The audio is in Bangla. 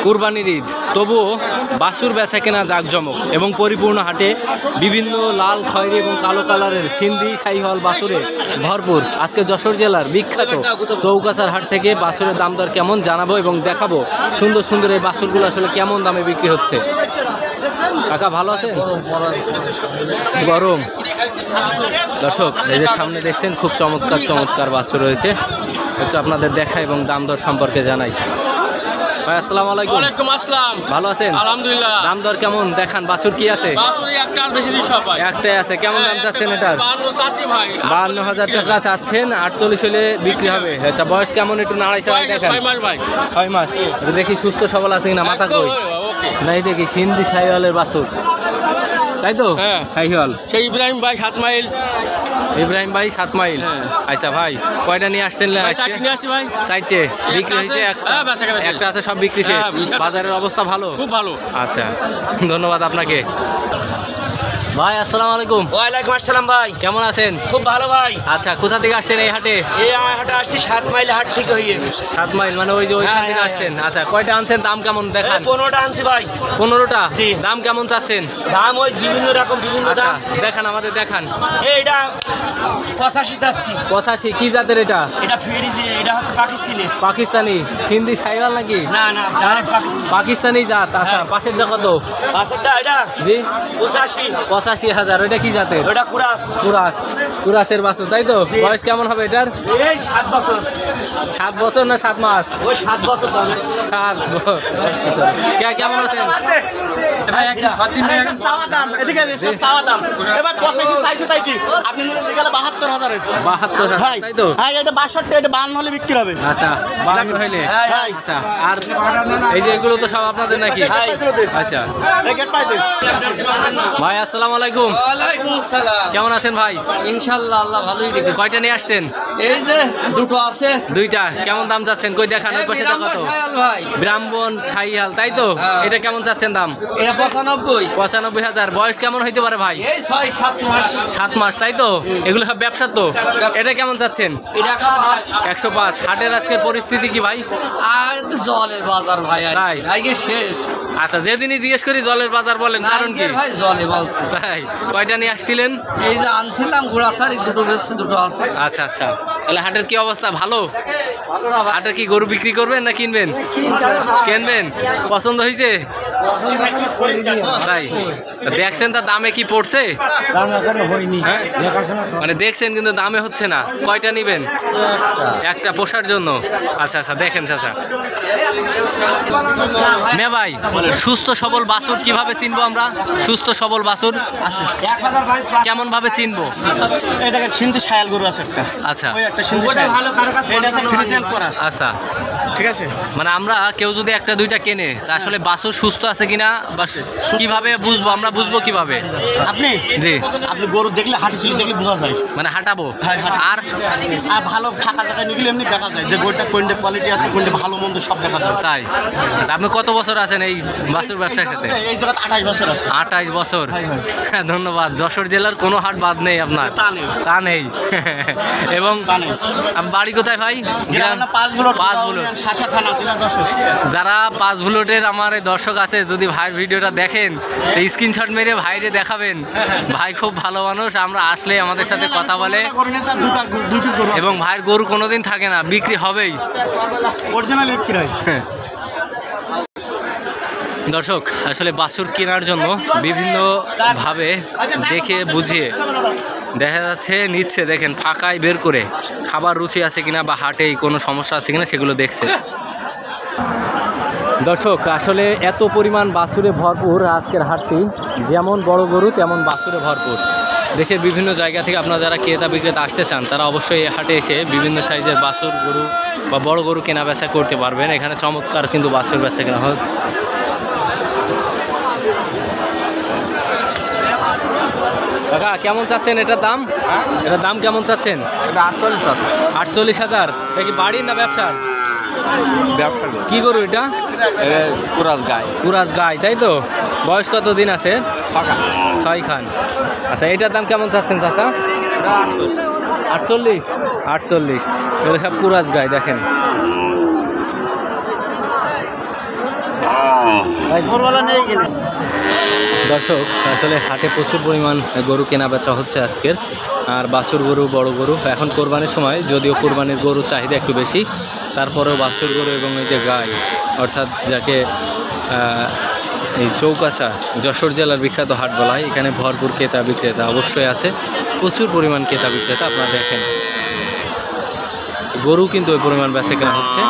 কুরবানির ঈদ, তবুও বাছুর বেচা কেনা জাঁকজমক এবং পরিপূর্ণ হাটে বিভিন্ন লাল, খয়েরি এবং কালো কালারের সিন্ধি শাহিওয়াল বাছুরে ভরপুর। আজকে যশোর জেলার বিখ্যাত চৌকাছার হাট থেকে বাছুরের দাম দর কেমন জানাবো এবং দেখাবো সুন্দর সুন্দর এই বাছুরগুলো আসলে কেমন দামে বিক্রি হচ্ছে। কাকা ভালো আছেন? গরম। দর্শক, এই যে সামনে দেখছেন খুব চমৎকার চমৎকার বাছুর রয়েছে, একটু আপনাদের দেখা এবং দাম দর সম্পর্কে জানাই। ভাই আসসালামু আলাইকুম। ওয়ালাইকুম আসসালাম। ভালো আছেন? আলহামদুলিল্লাহ। দাম দর কেমন দেখান? বাছুর কি আছে? বাছুর একটা আর বেশি দিন সব ভাই। একটাই আছে। কেমন দাম চাচ্ছেন এটার? 52 চাচ্ছি ভাই। 52,000 টাকা চাচ্ছেন, 48 হলে বিক্রি হবে। আচ্ছা, বয়স কেমন একটু নাড়াই চাড়াই দেখেন। 6 মাস ভাই। 6 মাস। এটা দেখি সুস্থ সবল আছে কিনা, মাথা কই? ওকে। নাই দেখি সিন্ধি শাহিওয়ালের বাছুর, তাই তো? হ্যাঁ। শাহিওয়াল। সেই ইব্রাহিম ভাই 7 মাইল। ইব্রাহিম ভাই 7 মাইল। হ্যাঁ। আচ্ছা ভাই, কয়টা নিয়ে আসছেন? ভাই 60 নিয়ে আসি ভাই। 4টে বিক্রি হয়েছে, হ্যাঁ, বেচা কেনা শেষ। একটা আছে, সব বিক্রি শেষ। হ্যাঁ, বাজারের অবস্থা ভালো? খুব ভালো। আচ্ছা, ধন্যবাদ আপনাকে। ভাই আসসালামু আলাইকুম। ওয়ালাইকুম আসসালাম ভাই। কেমন আছেন? খুব ভালো ভাই। আচ্ছা, কোথা থেকে আসছেন এই হাটে? এই আমার হাটে আসছি 7 মাইল হাট থেকে হইয়ে। 7 মাইল মানে ওই যে ওইখান হ্যাঁ, থেকে হ্যাঁ, আসছেন। আচ্ছা, কয়টা আনছেন? দাম কেমন দেখান? 15টা আনছি ভাই। 15টা? জি। দাম কেমন চাচ্ছেন? দাম ওই বিভিন্ন রকম বিভিন্ন আচ্ছা, দাম। দেখান, আমাদের দেখান। এইটা 85 চাচ্ছি। 85? কি জাতের এটা? এটা ফেরি দিয়ে, এটা হচ্ছে পাকিস্তানি। পাকিস্তানি সিন্ধি শাহিওয়াল নাকি? না না, ডাইরেক্ট পাকিস্তানি। পাকিস্তানি জাত। আচ্ছা, হ্যাঁ। পাশের যা কত? পাশেরটা এটা জি 85। 85,000। ওইটা কি জাতের? ওটা কুরাস। কুরাসের বাছুর, তাই তো? জি। বয়স কেমন হবে এটার? এই 7 বছর। 7 বছর না 7 মাস? ওই 7 বছর দামে। 7 বছর। কেমন আছেন? ভাই একটা 7 দিন হয়ে চাওয়া দাম, এদিকে এসে চাওয়া দাম। এবার 85 চাইছে তাই কি? আপনি নিলে গেলে 72,000 এর। 72,000, ভাই, তাই তো? হ্যাঁ, এটা 62, এটা 52 হলে বিক্রি হবে। আচ্ছা, 52 হইলে। ভাই, আচ্ছা, আর এই যে এগুলো তো সব আপনাদের নাকি? আচ্ছা এই গেট পাই দে। ভাই আসসালামু আলাইকুম। ওয়ালাইকুম আসসালাম। কেমন আছেন ভাই? ইনশাআল্লাহ আল্লাহ ভালোই রেখেছে। কয়টা নিয়ে আসছেন? এই যে দুটো আছে। 2টা। কেমন দাম চাচ্ছেন? কই দেখান, ওই পাশেটা কত? ভাই ব্রাহ্মণ শাহিওয়াল, তাই তো? হ্যাঁ। এটা কেমন চাচ্ছেন দাম? এটা 95। 95,000। বয়স কেমন হইতে পারে ভাই? এই 6-7 মাস। 7 মাস, তাই তো? এগুলো সব ব্যবসা তো? এটা কেমন চাচ্ছেন? এটা 105। 105। হাটের আজকের পরিস্থিতি কি ভাই? আর তো জলের বাজার ভাই। তাই? আজকে শেষ। আচ্ছা, যেদিনই জিজ্ঞেস করি জলের বাজার বলেন, কারণ কি? আজকে ভাই জলে বলছে। তাই? কয়টা নিয়ে আসছিলেন? এই যে আনছিলাম গোড়াসারি, দুটো বেশি, দুটো আছে। আচ্ছা আচ্ছা, তাহলে হাটের কি অবস্থা? ভালো? হাটের কি গরু বিক্রি করবেন না কিনবেন? কিনবেন। পছন্দ হয়েছে? তাই? দেখছেন তার দামে কি পড়ছে? হ্যাঁ? মানে দেখছেন কিন্তু দামে হচ্ছে না। কয়টা নিবেন? একটা পোষার জন্য। আচ্ছা আচ্ছা, দেখেন চাচা। মে ভাই, সুস্থ সবল বাছুর কিভাবে চিনবো আমরা? সুস্থ সবল বাছুর কেমন ভাবে চিনবো? এটাকে সিন্ধি শায়াল গরু আছে একটা। আচ্ছা ওই একটা সিন্ধি শায়াল। এটা আছে ফ্রিজেল করাস। আচ্ছা, ঠিক আছে? মানে আমরা কেউ যদি একটা দুইটা কেনে, তা আসলে বাছুর সুস্থ আছে কিনা বা কিভাবে বুঝবো? আমরা বুঝবো কিভাবে? আপনি জি, আপনি গরু দেখলে হাঁটি ছিল দেখলে বোঝা যায়। মানে হাঁটাবো। হ্যাঁ, হাঁটাবো। আর আর ভালো ফাঁকা জায়গায় নিয়ে গেলে এমনি দেখা যায় যে গরুটা কোনটা কোয়ালিটি আছে, কোনটা ভালো মন্দ সব দেখা যায়। তাই? আচ্ছা, আপনি কত বছর আছেন এই বাছুর ব্যবসার সাথে? এই জায়গায় 28 বছর আছে। 28 বছর। ভাই, ভাই। হ্যাঁ, ধন্যবাদ। যশোর জেলার কোনো হাট বাদ নেই আপনার? তা নেই। তা নেই। এবং তা নেই। আপনার বাড়ি কোথায় ভাই? গ্রাম না 5 বুলেট। 5 বুলেট। শাসা থানা, জেলা যশোর। যারা 5 বুলেটের আমার এই দর্শক আছে, যদি ভাইয়ের ভিডিওটা দেখেন তো স্ক্রিনশট মেরে ভাইরে দেখাবেন। ভাই খুব ভালো মানুষ, আমরা আসলে আমাদের সাথে কথা বলে গরু নিয়ে স্যার দুই পিস গরু এবং ভাইয়ের গরু কোনোদিন থাকে না, বিক্রি হবেই। অরিজিনাল বিক্রি হয়। দর্শক, আসলে বাছুর কেনার জন্য বিভিন্নভাবে দেখে বুঝিয়ে দেখা যাচ্ছে নিচ্ছে। দেখেন ফাঁকায় বের করে খাবার রুচি আছে কিনা বা হাটে কোনো সমস্যা আছে কিনা সেগুলো দেখছে। দর্শক, আসলে এত পরিমাণ বাছুরে ভরপুর আজকের হাটটি, যেমন বড় গরু তেমন বাছুরে ভরপুর। দেশের বিভিন্ন জায়গা থেকে আপনারা যারা ক্রেতা বিক্রেতা আসতে চান, তারা অবশ্যই এই হাটে এসে বিভিন্ন সাইজের বাছুর গরু বা বড় গরু কেনা বেচা করতে পারবেন। এখানে চমৎকার কিন্তু বাছুর বেচা কেনা হয়। কাকা কেমন চাচ্ছেন এটার দাম? এটার দাম কেমন চাচ্ছেন? এটা 48 আছে। 48,000। এটা কি বাড়ির না ব্যবসার? ব্যবসা কি গরু এটা? কুরাস গায়। কুরাস গাই, তাই তো? বয়স কত দিন আছে? ফাঁকা। 6 খান। আচ্ছা, এটার দাম কেমন চাচ্ছেন চাচা? 48। 48। এগুলো সব কুরাস গাই, দেখেন। দর্শক আসলে হাটে প্রচুর পরিমাণ গরু কেনা বেচা হচ্ছে আজকের। আর বাছুর গরু, বড় গরু এখন কোরবানির সময়, যদিও কোরবানির গরু চাহিদা একটু বেশি, তারপরেও বাছুর গরু এবং এই যে গাই, অর্থাৎ যাকে এই চৌকাছা যশোর জেলার বিখ্যাত হাট বলা হয়, এখানে ভরপুর ক্রেতা বিক্রেতা অবশ্যই আছে, প্রচুর পরিমাণ ক্রেতা বিক্রেতা। আপনারা দেখেন গরু কিন্তু ওই পরিমাণ বেচা কেনা হচ্ছে।